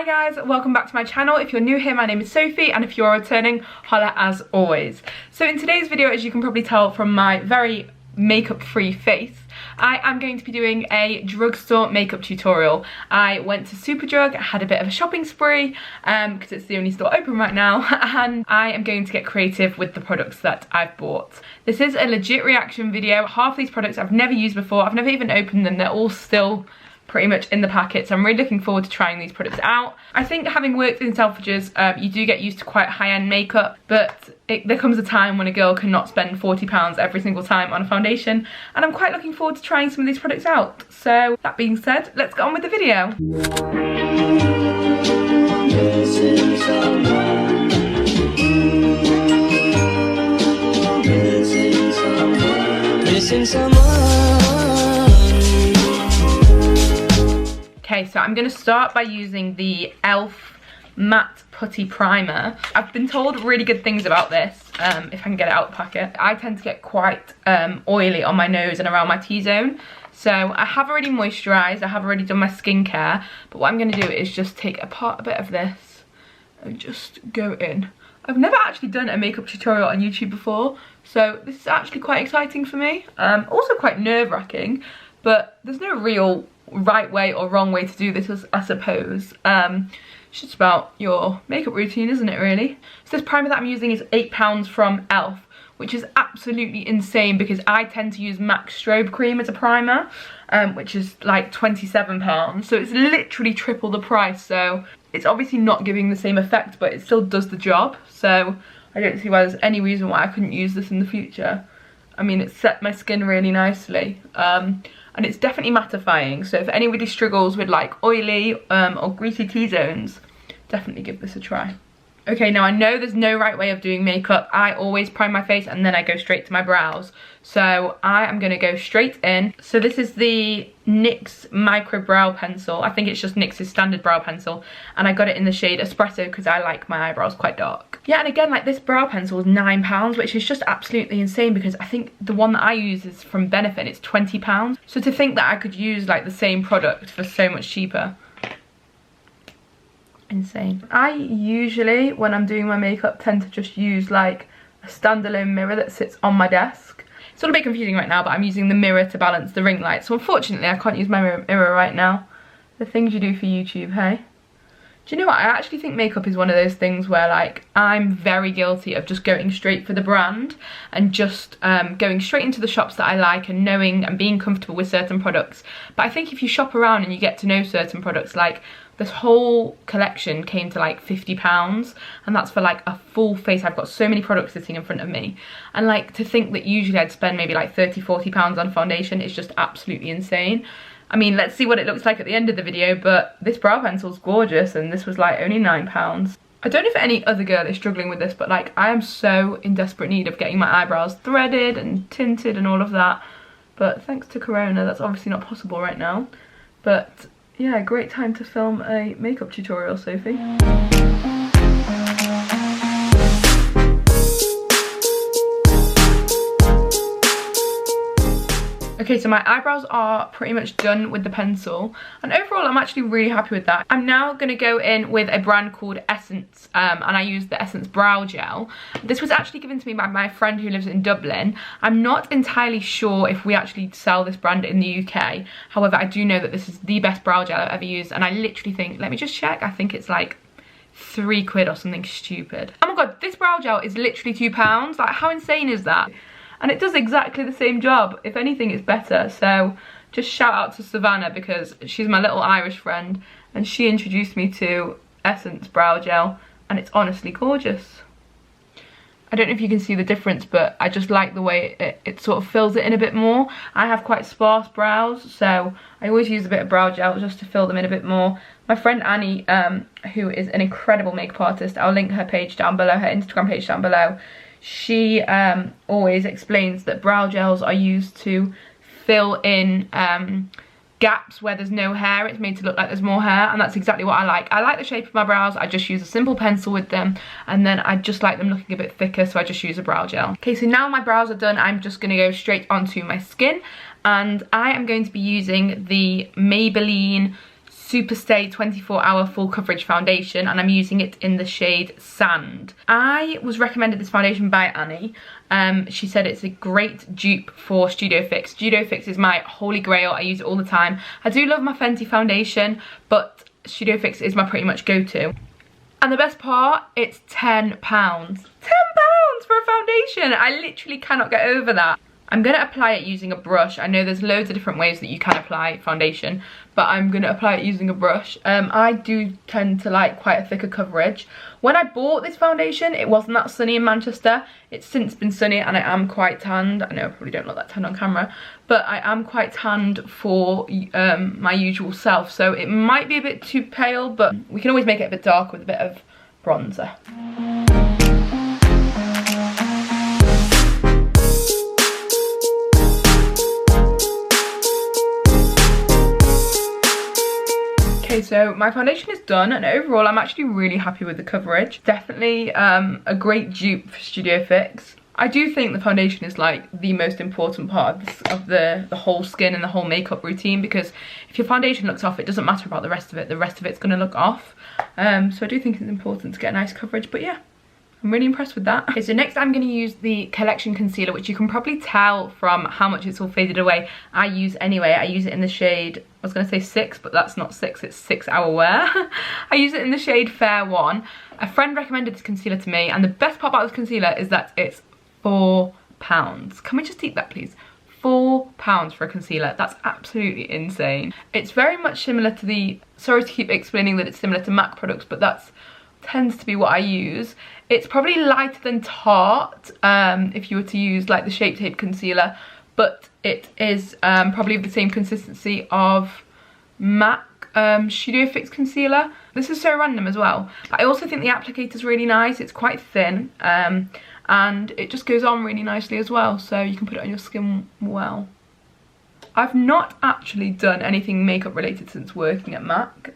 Hi guys, welcome back to my channel. If you're new here, my name is Sophie, and if you're returning, holla as always. So in today's video, as you can probably tell from my very makeup free face, I am going to be doing a drugstore makeup tutorial. I went to Superdrug, had a bit of a shopping spree because it's the only store open right now, and I am going to get creative with the products that I've bought. This is a legit reaction video. Half of these products I've never used before, I've never even opened them, they're all still pretty much in the packets. I'm really looking forward to trying these products out. I think having worked in Selfridges, you do get used to quite high-end makeup, but there comes a time when a girl cannot spend £40 every single time on a foundation, and I'm quite looking forward to trying some of these products out. So that being said, let's get on with the video. Okay, so I'm going to start by using the E.L.F matte putty primer. I've been told really good things about this, if I can get it out of the packet. I tend to get quite oily on my nose and around my T-zone, so I have already moisturised, I have already done my skincare, but what I'm going to do is just take apart a bit of this and just go in. I've never actually done a makeup tutorial on YouTube before, so this is actually quite exciting for me. Also quite nerve-wracking, but there's no real right way or wrong way to do this, I suppose. It's just about your makeup routine, isn't it, really? So this primer that I'm using is £8 from E.L.F, which is absolutely insane because I tend to use MAC Strobe Cream as a primer, which is like £27, so it's literally triple the price. So it's obviously not giving the same effect, but it still does the job, so I don't see why there's any reason why I couldn't use this in the future. I mean, it set my skin really nicely, and it's definitely mattifying, so if anybody struggles with like oily or greasy T-zones, definitely give this a try. Okay, now I know there's no right way of doing makeup. I always prime my face and then I go straight to my brows. So I am going to go straight in. So this is the NYX Micro Brow Pencil. I think it's just NYX's standard brow pencil. And I got it in the shade Espresso because I like my eyebrows quite dark. Yeah, and again, like this brow pencil is £9, which is just absolutely insane because I think the one that I use is from Benefit and it's £20. So to think that I could use like the same product for so much cheaper. Insane. I usually, when I'm doing my makeup, tend to just use like a standalone mirror that sits on my desk. It's all a bit confusing right now, but I'm using the mirror to balance the ring light, so unfortunately I can't use my mirror right now. The things you do for YouTube, hey? Do you know what, I actually think makeup is one of those things where like I'm very guilty of just going straight for the brand and just going straight into the shops that I like and knowing and being comfortable with certain products. But I think if you shop around and you get to know certain products, like this whole collection came to like £50, and that's for like a full face. I've got so many products sitting in front of me, and like to think that usually I'd spend maybe like £30–40 on foundation is just absolutely insane. I mean, let's see what it looks like at the end of the video, but this brow pencil's gorgeous and this was like only £9. I don't know if any other girl is struggling with this, but like I am so in desperate need of getting my eyebrows threaded and tinted and all of that, but thanks to Corona that's obviously not possible right now. But yeah, great time to film a makeup tutorial, Sophie. Okay, so my eyebrows are pretty much done with the pencil, and overall I'm actually really happy with that. I'm now going to go in with a brand called Essence, and I use the Essence Brow Gel. This was actually given to me by my friend who lives in Dublin. I'm not entirely sure if we actually sell this brand in the UK, however I do know that this is the best brow gel I've ever used, and I literally think, let me just check, I think it's like £3 or something stupid. Oh my god, this brow gel is literally £2, like how insane is that? And it does exactly the same job. If anything, it's better. So just shout out to Savannah because she's my little Irish friend and she introduced me to Essence Brow Gel and it's honestly gorgeous. I don't know if you can see the difference, but I just like the way it sort of fills it in a bit more. I have quite sparse brows, so I always use a bit of brow gel just to fill them in a bit more. My friend Annie, who is an incredible makeup artist, I'll link her page down below, her Instagram page down below. She always explains that brow gels are used to fill in gaps where there's no hair. It's made to look like there's more hair, and that's exactly what I like. I like the shape of my brows. I just use a simple pencil with them, and then I just like them looking a bit thicker, so I just use a brow gel. Okay, so now my brows are done, I'm just going to go straight onto my skin, and I am going to be using the Maybelline Superstay 24-hour full coverage foundation, and I'm using it in the shade Sand. I was recommended this foundation by Annie. She said it's a great dupe for Studio Fix. Studio Fix is my holy grail. I use it all the time. I do love my Fenty foundation, but Studio Fix is my pretty much go-to. And the best part, it's £10. £10 for a foundation. I literally cannot get over that. I'm going to apply it using a brush. I know there's loads of different ways that you can apply foundation, but I'm going to apply it using a brush. I do tend to like quite a thicker coverage. When I bought this foundation, it wasn't that sunny in Manchester. It's since been sunny and I am quite tanned. I know I probably don't look that tan on camera, but I am quite tanned for my usual self. So it might be a bit too pale, but we can always make it a bit darker with a bit of bronzer. Okay, so my foundation is done, and overall I'm actually really happy with the coverage. Definitely a great dupe for Studio Fix. I do think the foundation is like the most important part of the whole skin and the whole makeup routine, because if your foundation looks off, it doesn't matter about the rest of it. The rest of it's going to look off. So I do think it's important to get a nice coverage, but yeah. I'm really impressed with that. Okay, so next I'm going to use the Collection Concealer, which you can probably tell from how much it's all faded away. I use anyway. I use it in the shade, I was going to say 6, but that's not 6, it's 6 Hour Wear. I use it in the shade Fair 1. A friend recommended this concealer to me, and the best part about this concealer is that it's £4. Can we just eat that, please? £4 for a concealer. That's absolutely insane. It's very much similar to the, sorry to keep explaining that it's similar to MAC products, but that's tends to be what I use. It's probably lighter than Tarte if you were to use like the Shape Tape concealer, but it is probably the same consistency of MAC Studio Fix concealer. This is so random as well, but I also think the applicator is really nice. It's quite thin and it just goes on really nicely as well, so you can put it on your skin well. I've not actually done anything makeup related since working at MAC.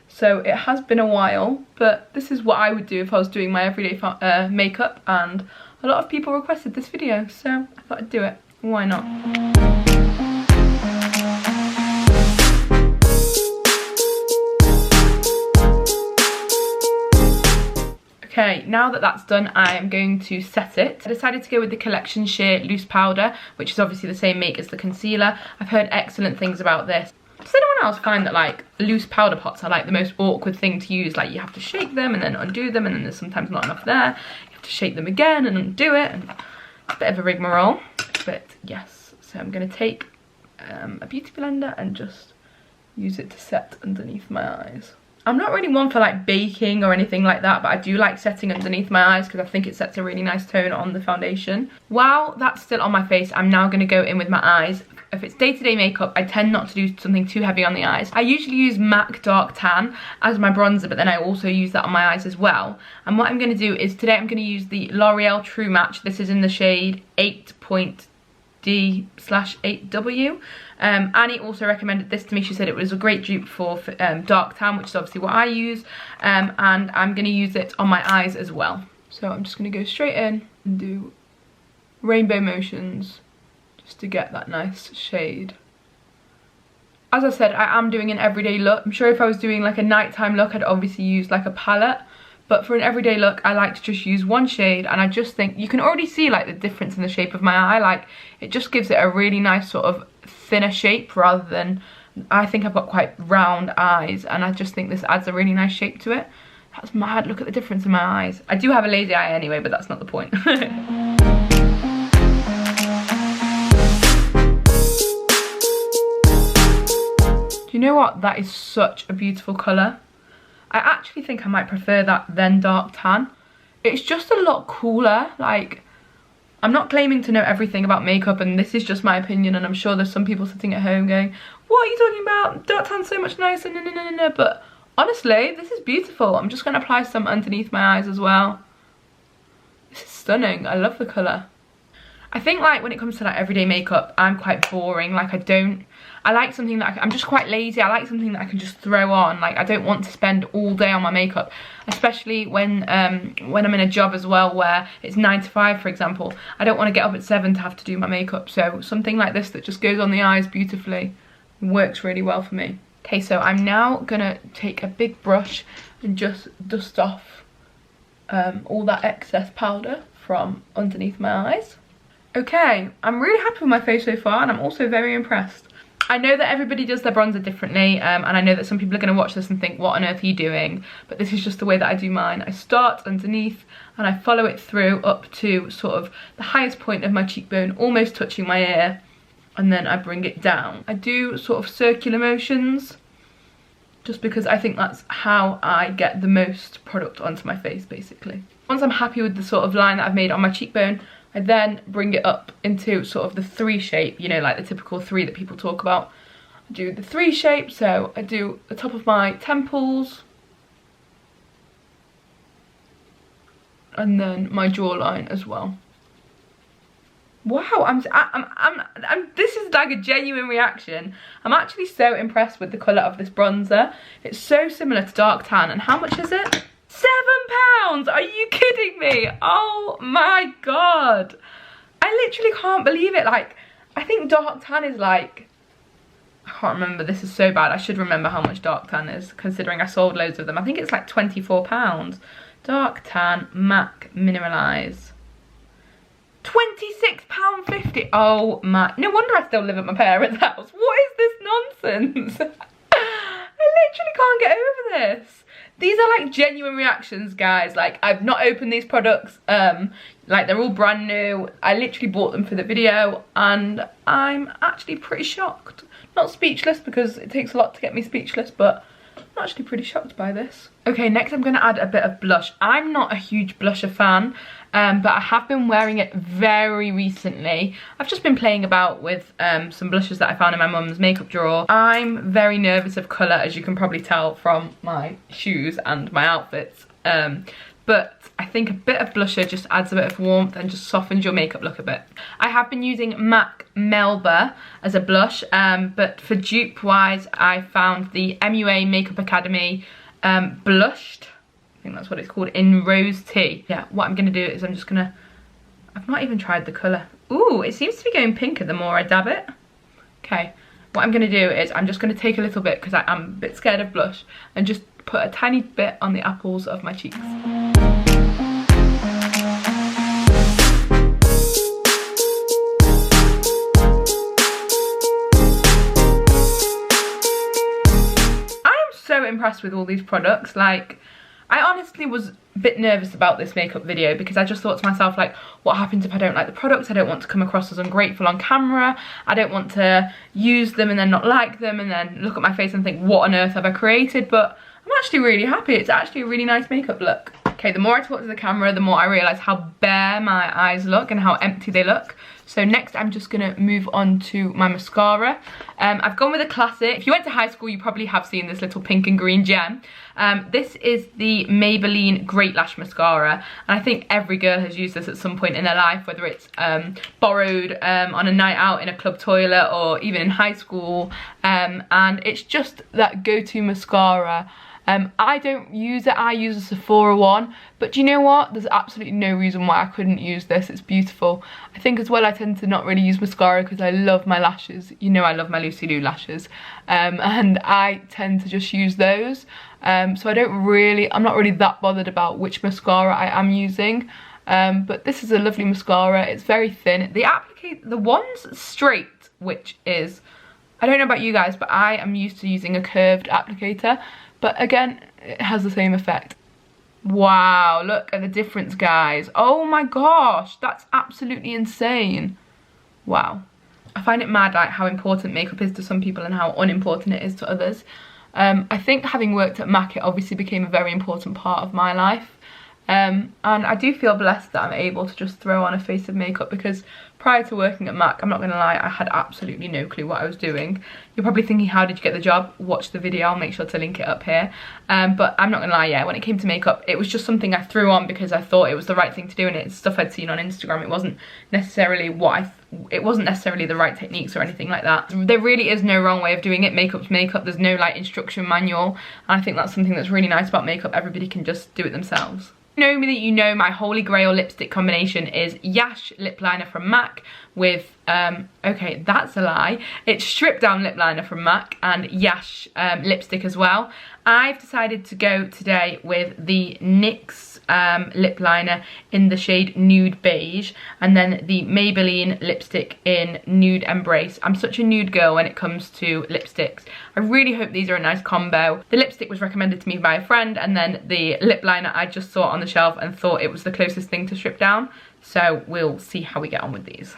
So it has been a while, but this is what I would do if I was doing my everyday makeup, and a lot of people requested this video, so I thought I'd do it. Why not? Okay, now that that's done, I am going to set it. I decided to go with the Collection Sheer Loose Powder, which is obviously the same make as the concealer. I've heard excellent things about this. Does anyone else find that like loose powder pots are like the most awkward thing to use? Like you have to shake them and then undo them, and then there's sometimes not enough there. You have to shake them again and undo it, and it's a bit of a rigmarole. But yes, so I'm going to take a beauty blender and just use it to set underneath my eyes. I'm not really one for like baking or anything like that, but I do like setting underneath my eyes because I think it sets a really nice tone on the foundation. While that's still on my face, I'm now going to go in with my eyes. If it's day-to-day makeup, I tend not to do something too heavy on the eyes. I usually use MAC Dark Tan as my bronzer, but then I also use that on my eyes as well. And what I'm going to do is today I'm going to use the L'Oreal True Match. This is in the shade 8.D/8W. Annie also recommended this to me. She said it was a great dupe for Dark Tan, which is obviously what I use. And I'm going to use it on my eyes as well. So I'm just going to go straight in and do rainbow motions, just to get that nice shade. As I said, I am doing an everyday look. I'm sure if I was doing like a nighttime look, I'd obviously use like a palette. But for an everyday look, I like to just use one shade, and I just think you can already see like the difference in the shape of my eye. Like it just gives it a really nice sort of thinner shape, rather than, I think I've got quite round eyes, and I just think this adds a really nice shape to it. That's mad, look at the difference in my eyes. I do have a lazy eye anyway, but that's not the point. Do you know what? That is such a beautiful colour. I actually think I might prefer that than Dark Tan. It's just a lot cooler. Like, I'm not claiming to know everything about makeup, and this is just my opinion, and I'm sure there's some people sitting at home going, what are you talking about? Dark Tan's so much nicer, no. But honestly, this is beautiful. I'm just going to apply some underneath my eyes as well. This is stunning. I love the colour. I think like when it comes to like everyday makeup, I'm quite boring. Like I like something that I'm just quite lazy. I like something that I can just throw on. Like I don't want to spend all day on my makeup, especially when I'm in a job as well where it's 9 to 5, for example. I don't want to get up at 7 to have to do my makeup. So something like this that just goes on the eyes beautifully works really well for me. Okay, so I'm now gonna take a big brush and just dust off all that excess powder from underneath my eyes. Okay, I'm really happy with my face so far, and I'm also very impressed. I know that everybody does their bronzer differently, and I know that some people are going to watch this and think, what on earth are you doing? But this is just the way that I do mine. I start underneath and I follow it through up to sort of the highest point of my cheekbone, almost touching my ear, and then I bring it down. I do sort of circular motions, just because I think that's how I get the most product onto my face, basically. Once I'm happy with the sort of line that I've made on my cheekbone, I then bring it up into sort of the 3 shape, you know, like the typical 3 that people talk about. I do the 3 shape, so I do the top of my temples, and then my jawline as well. Wow, this is like a genuine reaction. I'm actually so impressed with the colour of this bronzer. It's so similar to dark tan, and how much is it? £7! Are you kidding me? Oh my god. I literally can't believe it. Like, I think dark tan is like, I can't remember, this is so bad. I should remember how much dark tan is, considering I sold loads of them. I think it's like £24. Dark tan MAC Mineralize. £26.50. Oh my, no wonder I still live at my parents' house. What is this nonsense? I literally can't get over this. These are like genuine reactions, guys. Like, I've not opened these products. Like, they're all brand new. I literally bought them for the video, and I'm actually pretty shocked. Not speechless, because it takes a lot to get me speechless, but I'm actually pretty shocked by this. Okay, next I'm going to add a bit of blush. I'm not a huge blusher fan, but I have been wearing it very recently. I've just been playing about with some blushes that I found in my mum's makeup drawer. I'm very nervous of colour, as you can probably tell from my shoes and my outfits. But I think a bit of blusher just adds a bit of warmth and just softens your makeup look a bit. I have been using MAC Melba as a blush, but for dupe wise, I found the MUA Makeup Academy blushed, I think that's what it's called, in Rose Tea. Yeah, what I'm gonna do is I'm just gonna, I've not even tried the colour. Ooh, it seems to be going pinker the more I dab it. Okay, what I'm gonna do is I'm just gonna take a little bit, because I'm a bit scared of blush, and just put a tiny bit on the apples of my cheeks. So impressed with all these products. Like, I honestly was a bit nervous about this makeup video, because I just thought to myself, like, what happens if I don't like the products? I don't want to come across as ungrateful on camera. I don't want to use them and then not like them and then look at my face and think, what on earth have I created? But I'm actually really happy. It's actually a really nice makeup look. Okay, the more I talk to the camera, the more I realise how bare my eyes look and how empty they look. So next I'm just going to move on to my mascara. I've gone with a classic. If you went to high school, you probably have seen this little pink and green gem. This is the Maybelline Great Lash Mascara. And I think every girl has used this at some point in their life, whether it's borrowed on a night out in a club toilet or even in high school. And it's just that go-to mascara. I don't use it, I use a Sephora one, but do you know what? There's absolutely no reason why I couldn't use this. It's beautiful. I think as well I tend to not really use mascara because I love my lashes. You know I love my Lucy Liu lashes, and I tend to just use those. So I'm not really that bothered about which mascara I am using. But this is a lovely mascara. It's very thin. The one's straight, which is, I don't know about you guys, but I am used to using a curved applicator. But again, it has the same effect. Wow, look at the difference, guys. Oh my gosh, that's absolutely insane. Wow. I find it mad, like, how important makeup is to some people and how unimportant it is to others. I think having worked at MAC, it obviously became a very important part of my life. And I do feel blessed that I'm able to just throw on a face of makeup, because prior to working at MAC, I'm not going to lie, I had absolutely no clue what I was doing. You're probably thinking, how did you get the job? Watch the video, I'll make sure to link it up here. But I'm not going to lie, yeah, when it came to makeup, it was just something I threw on because I thought it was the right thing to do, and it's stuff I'd seen on Instagram. It wasn't necessarily the right techniques or anything like that. There really is no wrong way of doing it. Makeup's makeup. There's no like instruction manual, and I think that's something that's really nice about makeup. Everybody can just do it themselves. Know me that you know my holy grail lipstick combination is Yash lip liner from MAC with, okay, that's a lie. It's Strip Down Lip Liner from MAC and Yash lipstick as well. I've decided to go today with the NYX lip liner in the shade Nude Beige, and then the Maybelline lipstick in Nude Embrace. I'm such a nude girl when it comes to lipsticks. I really hope these are a nice combo. The lipstick was recommended to me by a friend, and then the lip liner I just saw on the shelf and thought it was the closest thing to strip down. So we'll see how we get on with these.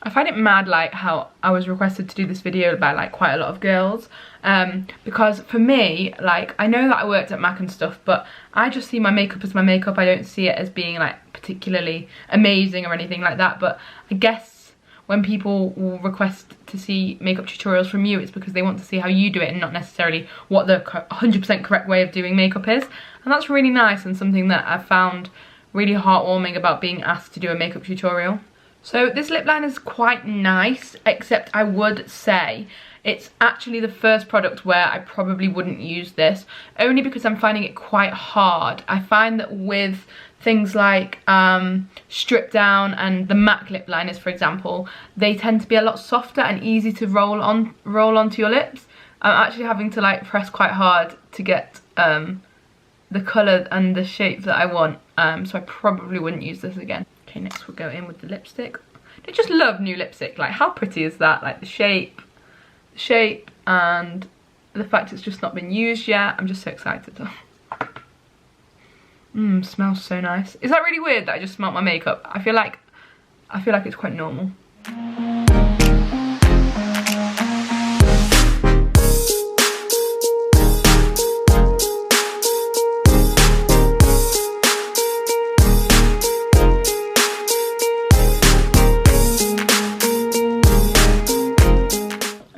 I find it mad like how I was requested to do this video by like quite a lot of girls, because for me, like, I know that I worked at MAC and stuff, but I just see my makeup as my makeup. I don't see it as being like particularly amazing or anything like that. But I guess when people will request to see makeup tutorials from you, it's because they want to see how you do it and not necessarily what the 100% correct way of doing makeup is. And that's really nice and something that I've found really heartwarming about being asked to do a makeup tutorial. So this lip liner is quite nice, except I would say it's actually the first product where I probably wouldn't use this, only because I'm finding it quite hard. I find that with things like Strip Down and the MAC lip liners, for example, they tend to be a lot softer and easy to roll onto your lips. I'm actually having to like press quite hard to get the colour and the shape that I want, so I probably wouldn't use this again. Okay, next we'll go in with the lipstick. I just love new lipstick. Like, how pretty is that? Like the shape, and the fact it's just not been used yet. I'm just so excited. Smells so nice. Is that really weird that I just smelled my makeup? I feel like it's quite normal.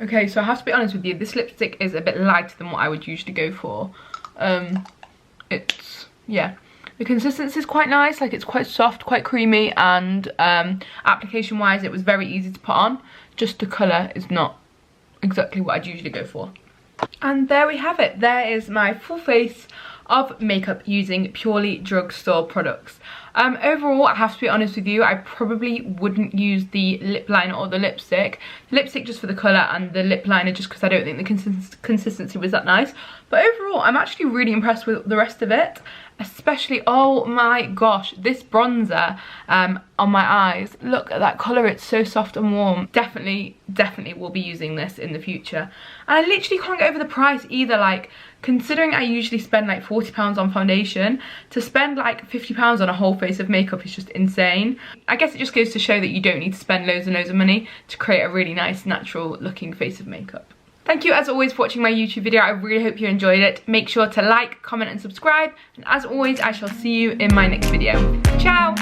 Okay, so I have to be honest with you, this lipstick is a bit lighter than what I would usually go for. Yeah, the consistency is quite nice, like it's quite soft, quite creamy, and application wise it was very easy to put on. Just the colour is not exactly what I'd usually go for. And there we have it. There is my full face of makeup using purely drugstore products. Overall, I have to be honest with you, I probably wouldn't use the lip liner or the lipstick. The lipstick just for the colour and the lip liner just because I don't think the consistency was that nice. But overall, I'm actually really impressed with the rest of it. Especially, oh my gosh, this bronzer on my eyes. Look at that colour, it's so soft and warm. Definitely will be using this in the future. And I literally can't get over the price either. Like, considering I usually spend like £40 on foundation, to spend like £50 on a whole face of makeup is just insane. I guess it just goes to show that you don't need to spend loads and loads of money to create a really nice, natural looking face of makeup. Thank you as always for watching my YouTube video. I really hope you enjoyed it. Make sure to like, comment and subscribe. And as always, I shall see you in my next video. Ciao!